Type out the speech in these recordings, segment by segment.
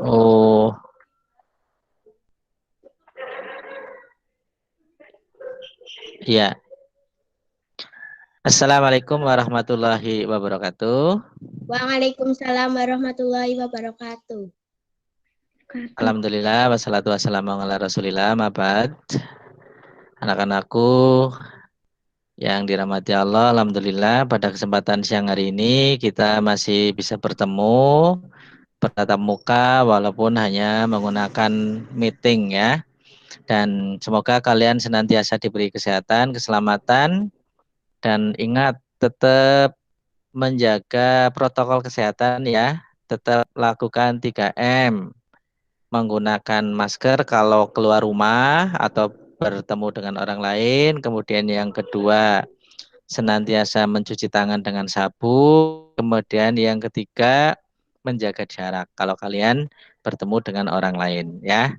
Oh, iya. Assalamualaikum warahmatullahi wabarakatuh. Waalaikumsalam warahmatullahi wabarakatuh. Alhamdulillah, wassalatu wassalamu ala rasulillah, mabad. Anak-anakku yang dirahmati Allah, Alhamdulillah pada kesempatan siang hari ini kita masih bisa bertemu bertatap muka walaupun hanya menggunakan meeting ya. Dan semoga kalian senantiasa diberi kesehatan, keselamatan, dan ingat tetap menjaga protokol kesehatan ya. Tetap lakukan 3M, menggunakan masker kalau keluar rumah atau bertemu dengan orang lain. Kemudian yang kedua, senantiasa mencuci tangan dengan sabun. Kemudian yang ketiga, menjaga jarak kalau kalian bertemu dengan orang lain ya.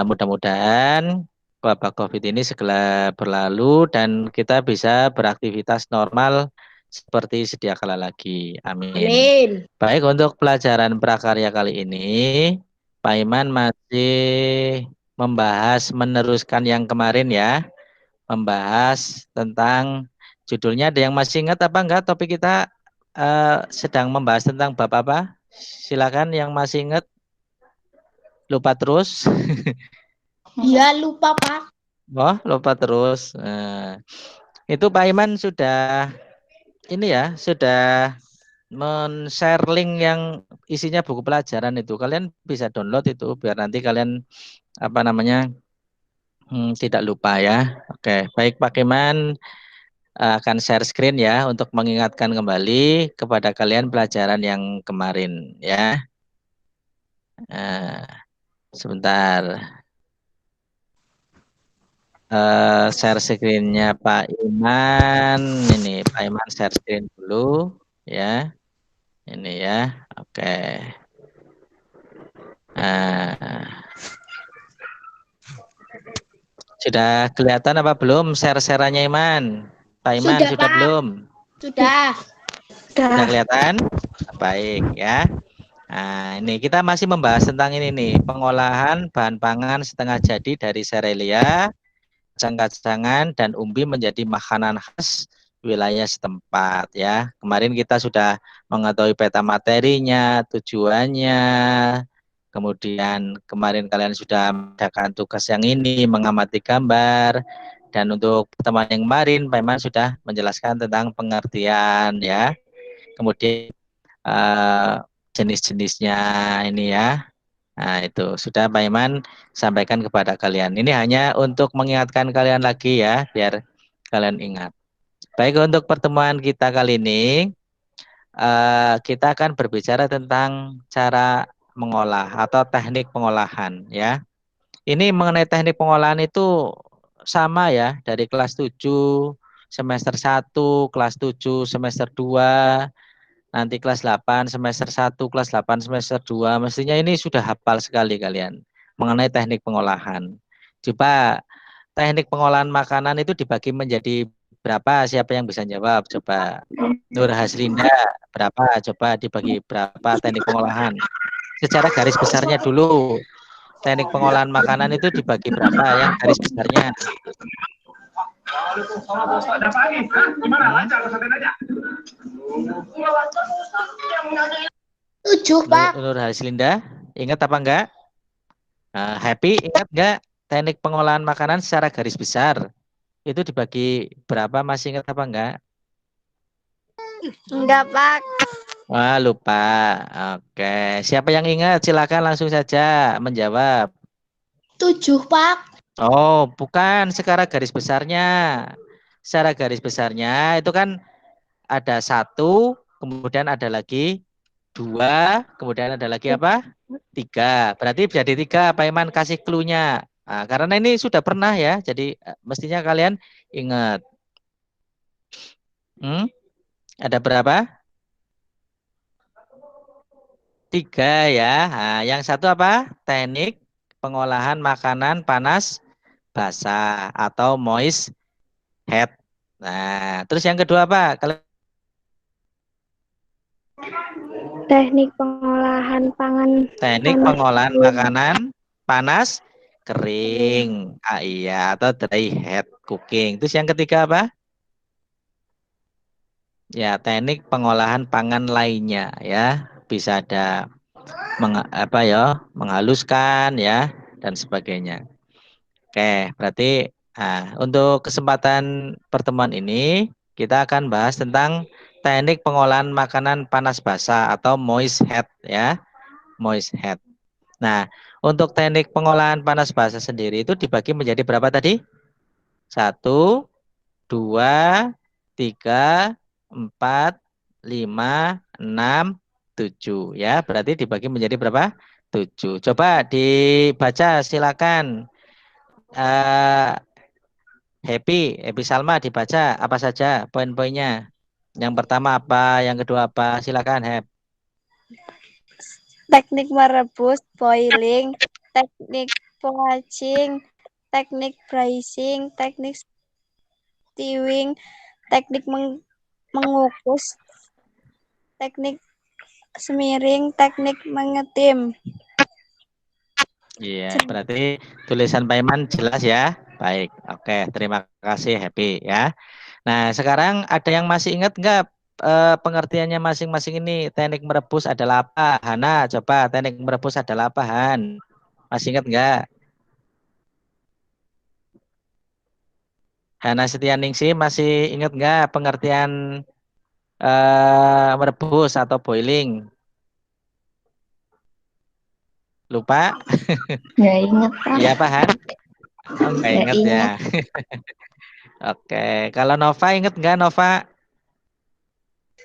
Mudah-mudahan wabah COVID ini segera berlalu dan kita bisa beraktivitas normal seperti sedia kala lagi. Amin. Amin. Baik, untuk pelajaran prakarya kali ini, Pak Iman masih membahas meneruskan yang kemarin ya, membahas tentang judulnya. Ada yang masih ingat apa enggak topik kita sedang membahas tentang bab apa? Silakan yang masih ingat, lupa terus. Iya, lupa, Pak. Oh, lupa terus. Itu Pak Iman sudah ini ya, sudah men-share link yang isinya buku pelajaran itu. Kalian bisa download itu biar nanti kalian apa namanya tidak lupa ya. Oke, baik Pak Iman akan share screen ya untuk mengingatkan kembali kepada kalian pelajaran yang kemarin ya. Sebentar. Share screen-nya Pak Iman. Ini Pak Iman share screen dulu ya. Ini ya. Oke. Nah, sudah kelihatan apa belum share-sharannya Iman? Pak Iman Sudah, sudah Pak. belum? Sudah. Sudah kelihatan? Baik ya. Nah, ini kita masih membahas tentang ini nih, pengolahan bahan pangan setengah jadi dari serelia, kacang-kacangan dan umbi menjadi makanan khas wilayah setempat ya. Kemarin kita sudah mengetahui peta materinya, tujuannya. Kemudian kemarin kalian sudah mendapatkan tugas yang ini, mengamati gambar. Dan untuk pertemuan yang kemarin, Pak Iman sudah menjelaskan tentang pengertian ya. Kemudian jenis-jenisnya ini ya. Nah, itu sudah Pak Iman sampaikan kepada kalian. Ini hanya untuk mengingatkan kalian lagi ya, biar kalian ingat. Baik, untuk pertemuan kita kali ini, kita akan berbicara tentang cara mengolah atau teknik pengolahan ya. Ini mengenai teknik pengolahan itu sama ya, dari kelas 7 semester 1, kelas 7 semester 2, nanti kelas 8 semester 1, kelas 8 semester 2, mestinya ini sudah hafal sekali kalian mengenai teknik pengolahan. Coba teknik pengolahan makanan itu dibagi menjadi berapa? Siapa yang bisa jawab? Coba. Nur Haslinda, berapa? Coba dibagi berapa teknik pengolahan? Secara garis besarnya dulu, teknik pengolahan makanan itu dibagi berapa? Yang garis besarnya. Tujuh, Pak. Nur Haslinda, ingat apa enggak? Happy, ingat enggak teknik pengolahan makanan secara garis besar? Itu dibagi berapa? Masih ingat apa enggak? Enggak, Pak. Wah, lupa. Oke, siapa yang ingat? Silakan langsung saja menjawab. 7, Pak. Oh, bukan secara garis besarnya. Secara garis besarnya itu kan ada satu, kemudian ada lagi dua, kemudian ada lagi apa? Tiga. Berarti jadi tiga. Pak Iman kasih clue-nya. Nah, karena ini sudah pernah ya, jadi mestinya kalian ingat. Ada berapa? Tiga ya. Nah, yang satu apa? Teknik pengolahan makanan panas basah atau moist head. Nah, terus yang kedua apa? Kalau Teknik pengolahan pangan Teknik panas pengolahan kering. makanan panas kering. Ah, iya, atau dry heat cooking. Terus yang ketiga apa? Ya, teknik pengolahan pangan lainnya ya. Bisa ada menghaluskan ya dan sebagainya. Oke, berarti untuk kesempatan pertemuan ini kita akan bahas tentang teknik pengolahan makanan panas basah atau moist heat ya, moist heat. Nah, untuk teknik pengolahan panas basah sendiri itu dibagi menjadi berapa tadi? 1, 2, 3, 4, 5, 6, 7 ya. Berarti dibagi menjadi berapa? 7. Coba dibaca silakan. Eh, Happy Salma dibaca apa saja poin-poinnya. Yang pertama apa, yang kedua apa? Silakan, Hep. Teknik merebus, boiling, teknik poaching, teknik braising, teknik stewing, teknik mengukus, teknik semiring, teknik mengetim. Iya, berarti tulisan Pak Iman jelas ya. Baik, oke, terima kasih Happy ya. Nah, sekarang ada yang masih ingat nggak pengertiannya masing-masing ini? Teknik merebus adalah apa? Hana, coba teknik merebus adalah apa, Han? Masih ingat nggak? Hana Setianingsih masih ingat nggak pengertian merebus atau boiling? Lupa? Nggak ingat, Pak. Iya, Pak Han? Oh, nggak Nggak ingat ya. ingat. Oke, kalau Nova ingat nggak Nova?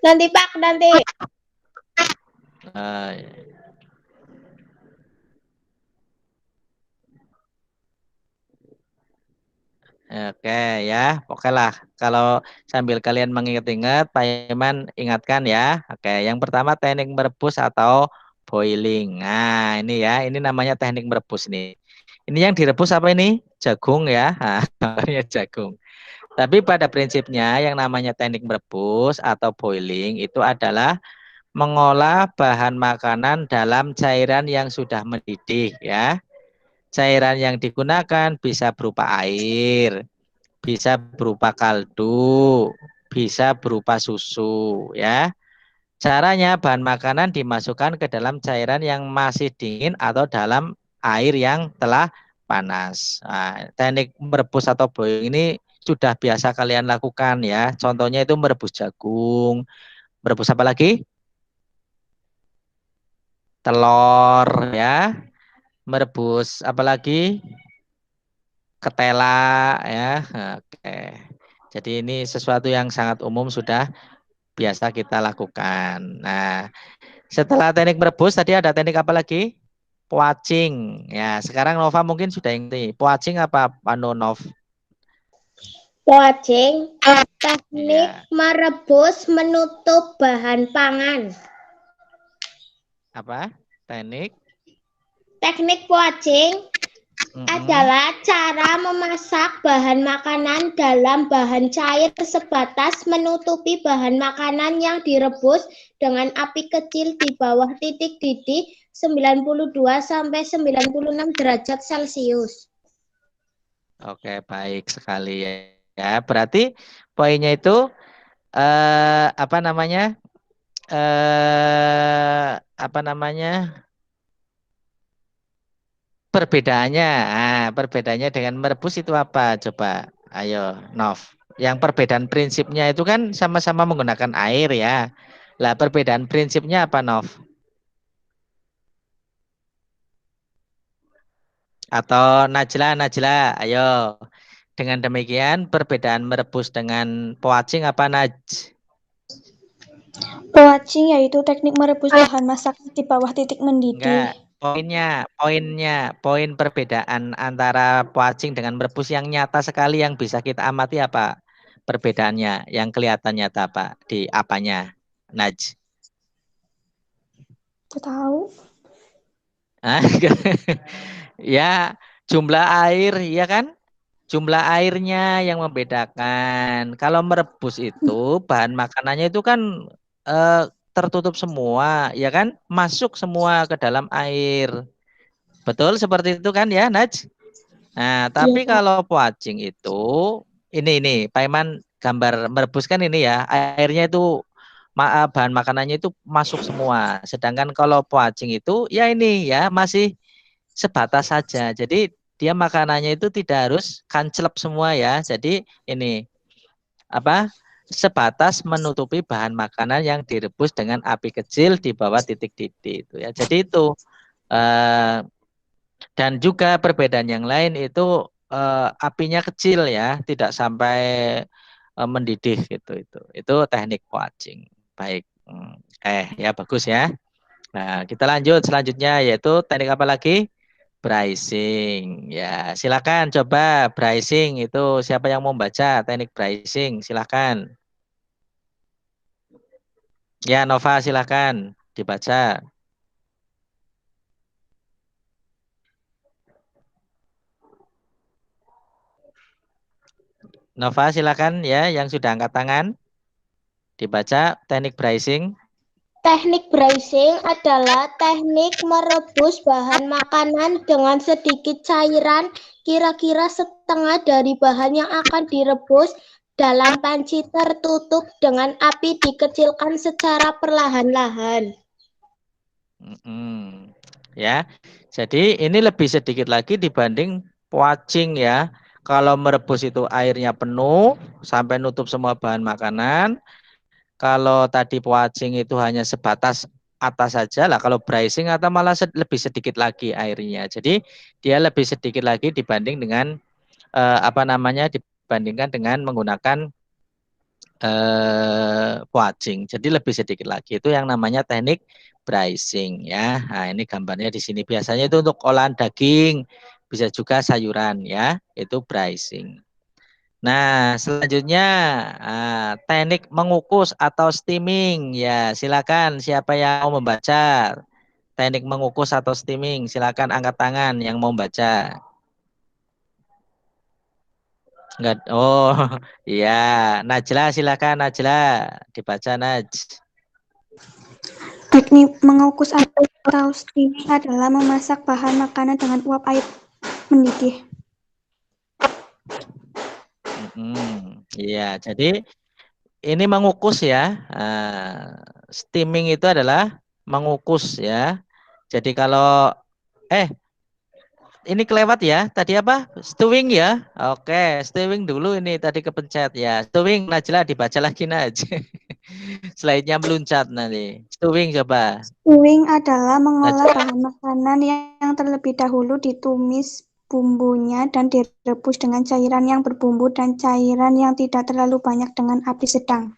Nanti, Pak, nanti. Eh, Oke ya, oke lah. Kalau sambil kalian mengingat-ingat, Pak Iman ingatkan ya. Oke, yang pertama teknik merebus atau boiling. Nah, ini ya, ini namanya teknik merebus nih. Ini yang direbus apa ini? Jagung ya. Nah, namanya jagung. Tapi pada prinsipnya yang namanya teknik merebus atau boiling itu adalah mengolah bahan makanan dalam cairan yang sudah mendidih ya. Cairan yang digunakan bisa berupa air, bisa berupa kaldu, bisa berupa susu ya. Caranya bahan makanan dimasukkan ke dalam cairan yang masih dingin atau dalam air yang telah panas. Nah, teknik merebus atau boiling ini sudah biasa kalian lakukan ya. Contohnya itu merebus jagung, merebus apa lagi? Telur ya, merebus apa lagi? Ketela ya. Oke. Jadi ini sesuatu yang sangat umum sudah biasa kita lakukan. Nah, setelah teknik merebus tadi ada teknik apa lagi? Poaching. Ya, sekarang Nova mungkin sudah ngerti. Poaching apa Nov? Poaching, teknik Iya. merebus menutup bahan pangan. Apa? Teknik? Teknik poaching Mm-mm. adalah cara memasak bahan makanan dalam bahan cair sebatas menutupi bahan makanan yang direbus dengan api kecil di bawah titik didih 92 sampai 96 derajat Celcius. Oke, baik sekali ya. Ya, berarti poinnya itu apa namanya? Apa namanya? Perbedaannya dengan merebus itu apa? Coba, ayo, Nov. Yang perbedaan prinsipnya itu kan sama-sama menggunakan air ya. Lah, perbedaan prinsipnya apa, Nov? Atau Najla, ayo. Dengan demikian, perbedaan merebus dengan poaching apa, Naj? Poaching yaitu teknik merebus bahan masak di bawah titik mendidih. Enggak. Poin perbedaan antara poaching dengan merebus yang nyata sekali yang bisa kita amati apa? Perbedaannya yang kelihatan nyata apa? Di apanya? Naj. Tahu? Ah, ya, jumlah air, ya kan? Jumlah airnya yang membedakan. Kalau merebus itu bahan makanannya itu kan tertutup semua, ya kan? Masuk semua ke dalam air. Betul seperti itu kan ya, Naj? Nah, Iya, tapi Pak. kalau poaching itu ini Pak Iman gambar merebus kan ini ya, airnya itu bahan makanannya itu masuk semua. Sedangkan kalau poaching itu ya ini ya masih sebatas saja. Jadi dia makanannya itu tidak harus kancelep semua ya. Jadi ini apa? Sebatas menutupi bahan makanan yang direbus dengan api kecil di bawah titik didih itu ya. Jadi itu eh, dan juga perbedaan yang lain itu apinya kecil ya, tidak sampai mendidih gitu itu. Itu teknik poaching. Baik. Ya bagus ya. Nah, kita lanjut selanjutnya yaitu teknik apa lagi? Bracing. Ya, silakan coba bracing itu siapa yang mau baca teknik bracing? Silakan. Ya, Nova silakan dibaca. Nova silakan ya yang sudah angkat tangan dibaca teknik bracing. Teknik bracing adalah teknik merebus bahan makanan dengan sedikit cairan, kira-kira setengah dari bahan yang akan direbus dalam panci tertutup dengan api dikecilkan secara perlahan-lahan. Ya, jadi ini lebih sedikit lagi dibanding poaching ya. Kalau merebus itu airnya penuh sampai nutup semua bahan makanan. Kalau tadi poaching itu hanya sebatas atas saja lah. Kalau bracing atau malah lebih sedikit lagi airnya. Jadi dia lebih sedikit lagi dibanding dengan apa namanya dibandingkan dengan menggunakan poaching. Jadi lebih sedikit lagi. Itu yang namanya teknik bracing ya. Nah, ini gambarnya di sini. Biasanya itu untuk olahan daging, bisa juga sayuran ya. Itu bracing. Nah, selanjutnya teknik mengukus atau steaming. Ya, silakan siapa yang mau membaca teknik mengukus atau steaming. Silakan angkat tangan yang mau baca. Enggak. Oh, iya. Najla silakan Najla dibaca Naj. Teknik mengukus atau steaming adalah memasak bahan makanan dengan uap air mendidih. Iya, jadi ini mengukus ya. Steaming itu adalah mengukus ya. Jadi kalau ini kelewat ya. Tadi apa? Stewing ya. Oke, stewing dulu ini tadi kepencet ya. Stewing Najla dibaca lagi Naj. Slide-nya meluncat nanti. Stewing coba. Stewing adalah mengolah Najla. bahan makanan yang terlebih dahulu ditumis bumbunya dan direbus dengan cairan yang berbumbu dan cairan yang tidak terlalu banyak dengan api sedang.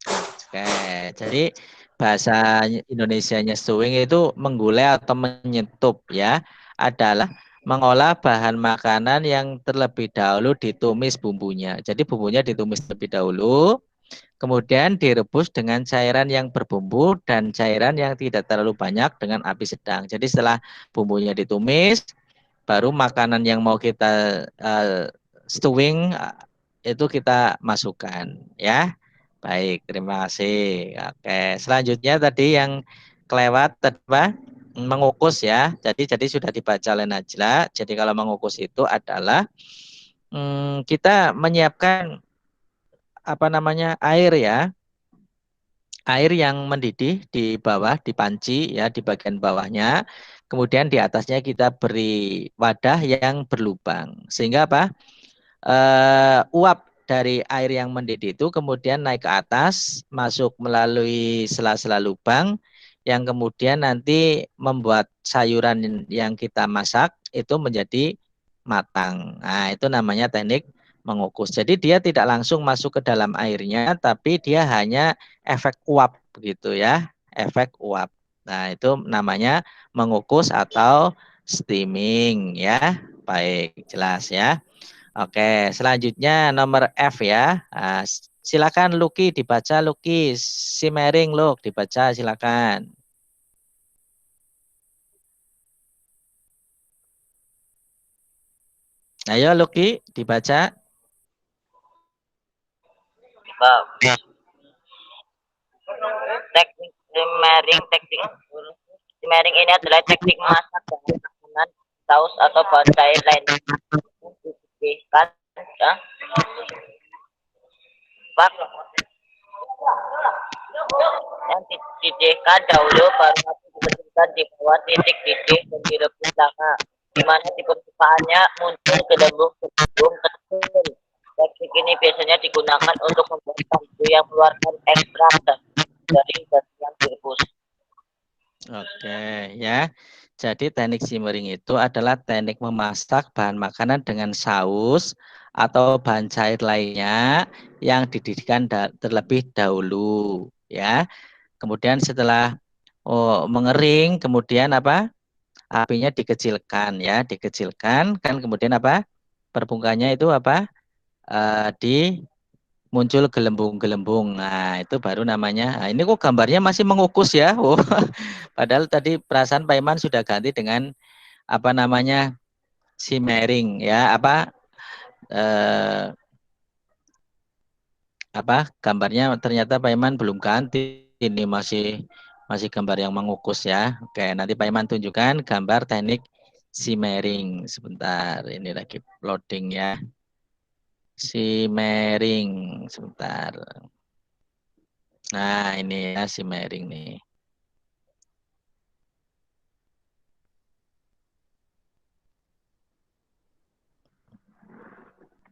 Oke, jadi bahasa Indonesianya stewing itu menggulai atau menyetup ya, adalah mengolah bahan makanan yang terlebih dahulu ditumis bumbunya. Jadi bumbunya ditumis terlebih dahulu, kemudian direbus dengan cairan yang berbumbu dan cairan yang tidak terlalu banyak dengan api sedang. Jadi setelah bumbunya ditumis, baru makanan yang mau kita stewing itu kita masukkan ya. Baik, terima kasih. Oke, selanjutnya tadi yang kelewat apa? Mengukus ya. Jadi sudah dibaca oleh Najla. Jadi kalau mengukus itu adalah kita menyiapkan apa namanya air ya, air yang mendidih di bawah, di panci ya, di bagian bawahnya. Kemudian di atasnya kita beri wadah yang berlubang. Sehingga apa? Uap dari air yang mendidih itu kemudian naik ke atas, masuk melalui sela-sela lubang, yang kemudian nanti membuat sayuran yang kita masak itu menjadi matang. Nah, itu namanya teknik mengukus. Jadi dia tidak langsung masuk ke dalam airnya, tapi dia hanya efek uap begitu ya, efek uap. Nah, itu namanya mengukus atau steaming ya. Baik, jelas ya. Oke, selanjutnya nomor F ya. Silakan Lucky dibaca Lucky. Simmering Luk dibaca silakan. Ayo Lucky dibaca. teknik simmering ini adalah teknik memasak bahan makanan, saus atau bahan cair lain dididihkan ya. Yang dididihkan dahulu baru nanti dikecilkan di bawah titik didih dan direbus lama, di mana di permukaannya muncul gelembung-gelembung kecil. Teknik ini biasanya digunakan untuk membuat kaldu yang mengeluarkan ekstrak dari daging yang direbus. Oke, ya. Jadi teknik simmering itu adalah teknik memasak bahan makanan dengan saus atau bahan cair lainnya yang dididihkan terlebih dahulu, ya. Kemudian setelah mengering, kemudian apa? Apinya dikecilkan, ya, dikecilkan. Kan kemudian apa? Permukaannya itu apa? Muncul gelembung-gelembung. Nah, itu baru namanya. Nah, ini kok gambarnya masih mengukus ya. Oh, padahal tadi perasaan Pak Iman sudah ganti dengan apa namanya? Simmering ya, gambarnya ternyata Pak Iman belum ganti. Ini masih gambar yang mengukus ya. Oke, nanti Pak Iman tunjukkan gambar teknik simmering. Sebentar, ini lagi loading ya. Simmering sebentar. Nah, ini ya simmering nih.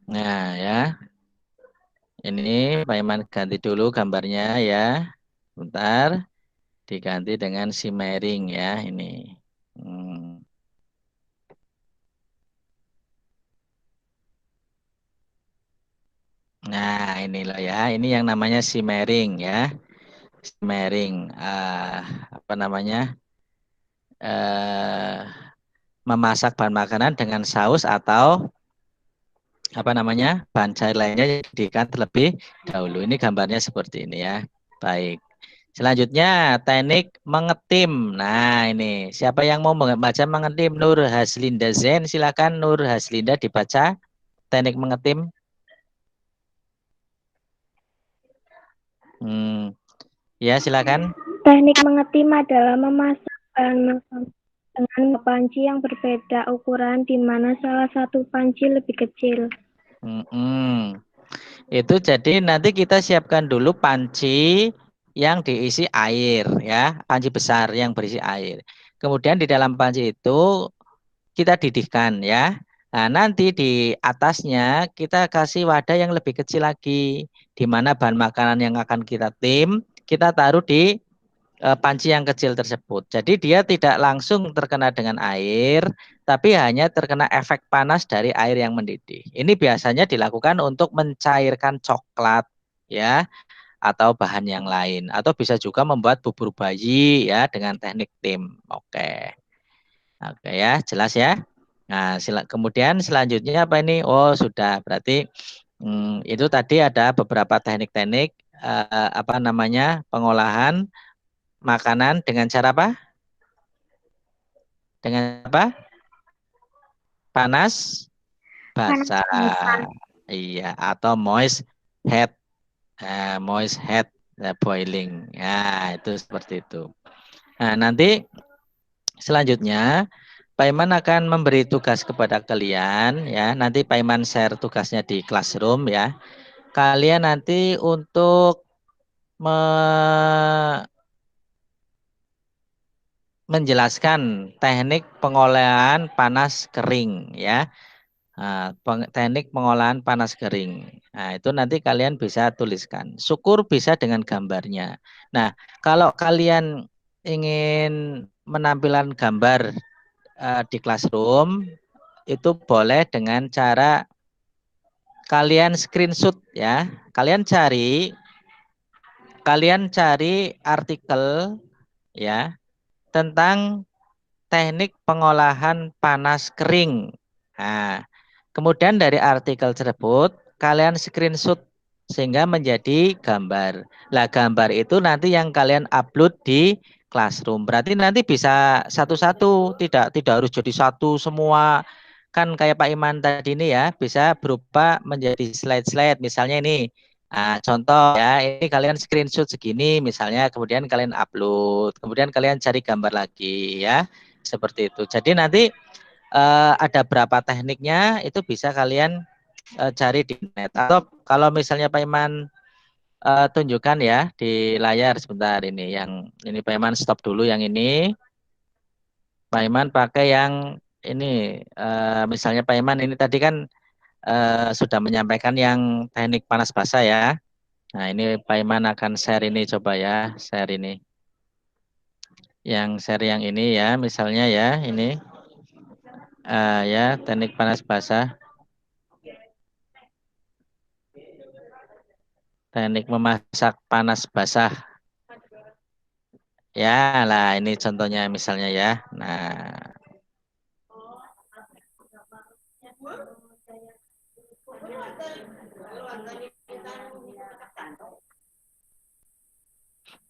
Nah, ya. Ini Pak Iman ganti dulu gambarnya ya. Sebentar. Diganti dengan simmering ya ini. Nah, ini loh ya. Ini yang namanya simmering ya. Simmering. Apa namanya? Memasak bahan makanan dengan saus atau apa namanya? Bahan cair lainnya yang dididihkan terlebih dahulu. Ini gambarnya seperti ini ya. Baik. Selanjutnya teknik mengetim. Nah, ini siapa yang mau membaca mengetim? Nur Haslinda Zen, silakan Nur Haslinda dibaca teknik mengetim. Ya, silakan. Teknik mengetim adalah memasak bahan makanan dengan panci yang berbeda ukuran, di mana salah satu panci lebih kecil. Itu jadi nanti kita siapkan dulu panci yang diisi air ya, panci besar yang berisi air. Kemudian di dalam panci itu kita didihkan ya. Nah, nanti di atasnya kita kasih wadah yang lebih kecil lagi, di mana bahan makanan yang akan kita tim kita taruh di panci yang kecil tersebut. Jadi dia tidak langsung terkena dengan air, tapi hanya terkena efek panas dari air yang mendidih. Ini biasanya dilakukan untuk mencairkan coklat ya, atau bahan yang lain, atau bisa juga membuat bubur bayi ya dengan teknik tim. Oke. Oke ya, jelas ya. Nah, kemudian selanjutnya apa ini? Oh, sudah. Berarti itu tadi ada beberapa teknik-teknik apa namanya? Pengolahan makanan dengan cara apa? Dengan apa? Panas basah. Iya, atau moist head. Moist head boiling. Ya, itu seperti itu. Nah, nanti selanjutnya Pak Iman akan memberi tugas kepada kalian ya. Nanti Pak Iman share tugasnya di classroom ya. Kalian nanti untuk menjelaskan teknik pengolahan panas kering ya. Teknik pengolahan panas kering. Nah, itu nanti kalian bisa tuliskan. Syukur bisa dengan gambarnya. Nah, kalau kalian ingin menampilkan gambar di classroom, itu boleh dengan cara kalian screenshot ya. Kalian cari artikel ya tentang teknik pengolahan panas kering. Nah, kemudian dari artikel tersebut kalian screenshot sehingga menjadi gambar. Lah gambar itu nanti yang kalian upload di classroom. Berarti nanti bisa satu-satu, tidak harus jadi satu semua. Kan kayak Pak Iman tadi ini ya, bisa berupa menjadi slide-slide. Misalnya ini Nah, contoh ya, ini kalian screenshot segini misalnya, kemudian kalian upload, kemudian kalian cari gambar lagi ya, seperti itu. Jadi nanti ada berapa tekniknya itu bisa kalian cari di net. Atau kalau misalnya Pak Iman tunjukkan ya di layar sebentar ini, yang ini Pak Iman stop dulu yang ini. Pak Iman pakai yang ini, misalnya Pak Iman ini tadi kan sudah menyampaikan yang teknik panas basah ya. Nah, ini Pak Iman akan share ini, coba ya, share ini. Yang share yang ini ya, misalnya ya, ini. Ya, teknik panas basah. Teknik memasak panas basah. Ya, lah ini contohnya misalnya ya. Nah,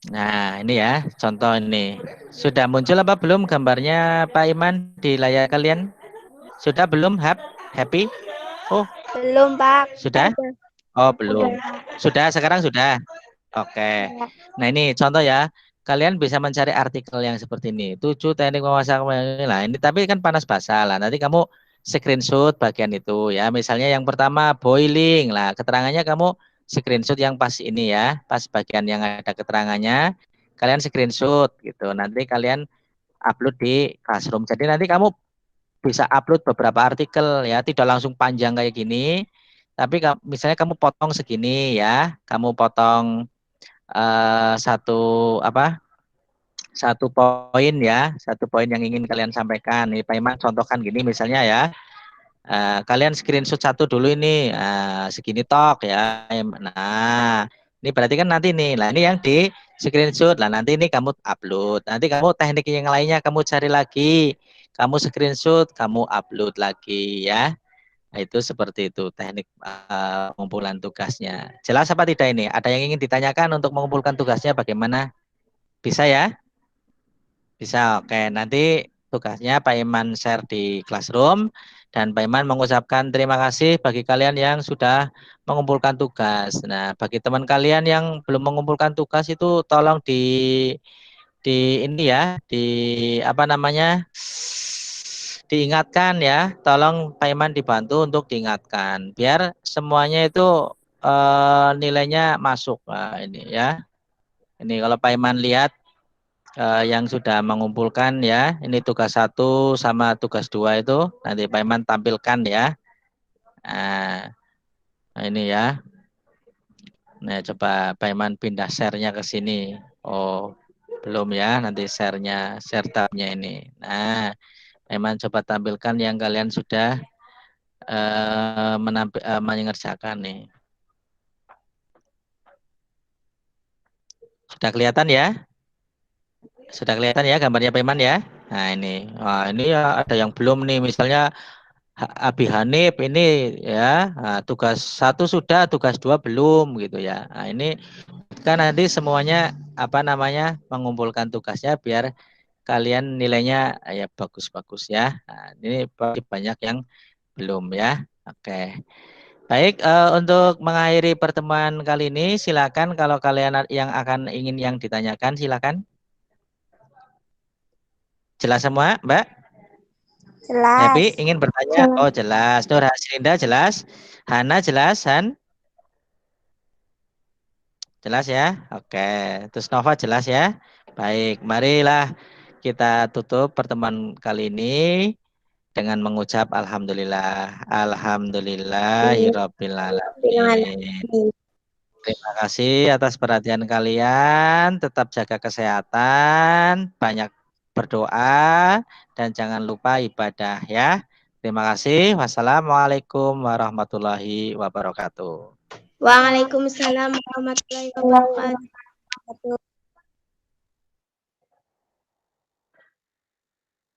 nah, ini ya, contoh ini. Sudah muncul apa belum gambarnya Pak Iman di layar kalian? Sudah belum? Happy? Oh, Belum, Pak. sudah? Oh, belum. Sudah, sekarang sudah. Oke. Nah, ini contoh ya. Kalian bisa mencari artikel yang seperti ini. 7 teknik memasak. Nah, ini tapi kan panas basah lah. Nanti kamu screenshot bagian itu ya. Misalnya yang pertama boiling. Lah, keterangannya kamu screenshot yang pas ini ya. Pas bagian yang ada keterangannya. Kalian screenshot gitu. Nanti kalian upload di Classroom. Jadi nanti kamu bisa upload beberapa artikel ya. Tidak langsung panjang kayak gini. Tapi misalnya kamu potong segini ya. Kamu potong satu poin ya, satu poin yang ingin kalian sampaikan. Ini Pak Iman contohkan gini misalnya ya, kalian screenshot satu dulu ini, segini tok ya. Nah, ini berarti kan nanti nih, lah ini yang di screenshot, lah nanti ini kamu upload, nanti kamu teknik yang lainnya kamu cari lagi, kamu screenshot, kamu upload lagi ya. Nah, itu seperti itu teknik pengumpulan tugasnya. Jelas apa tidak ini? Ada yang ingin ditanyakan untuk mengumpulkan tugasnya bagaimana? Bisa ya? Bisa, oke. Nanti tugasnya Pak Iman share di Classroom dan Pak Iman mengucapkan terima kasih bagi kalian yang sudah mengumpulkan tugas. Nah, bagi teman kalian yang belum mengumpulkan tugas itu tolong di ini ya, di apa namanya? Diingatkan ya. Tolong Pak Iman dibantu untuk diingatkan biar semuanya itu nilainya masuk. Nah, ini ya. Ini kalau Pak Iman lihat yang sudah mengumpulkan ya, ini tugas 1 sama tugas 2 itu nanti Pak Iman tampilkan ya. Nah, ini ya. Nah, coba Pak Iman pindah share-nya ke sini. Oh, belum ya, nanti share tab-nya ini. Nah, Pak Iman coba tampilkan yang kalian sudah mengerjakan nih. Sudah kelihatan ya? Sudah kelihatan ya gambarnya Pak Iman ya? Nah, ini. Wah, ini ya ada yang belum nih, misalnya Abi Hanif ini ya, tugas 1 sudah, tugas 2 belum gitu ya. Nah, ini kan nanti semuanya apa namanya mengumpulkan tugasnya biar kalian nilainya ya bagus-bagus ya. Nah, ini banyak yang belum ya. Oke. Baik, untuk mengakhiri pertemuan kali ini silakan kalau kalian yang akan ingin yang ditanyakan silakan. Jelas semua, Mbak? Jelas. Happy ingin bertanya? Oh, jelas. Nur Hasrinda jelas. Hana jelas, Han? Jelas ya? Oke. Terus Nova jelas ya? Baik, marilah kita tutup pertemuan kali ini dengan mengucap Alhamdulillah. Alhamdulillahirabbil alamin. Terima kasih atas perhatian kalian. Tetap jaga kesehatan, banyak berdoa, dan jangan lupa ibadah ya. Terima kasih. Wassalamualaikum warahmatullahi wabarakatuh. Waalaikumsalam warahmatullahi wabarakatuh.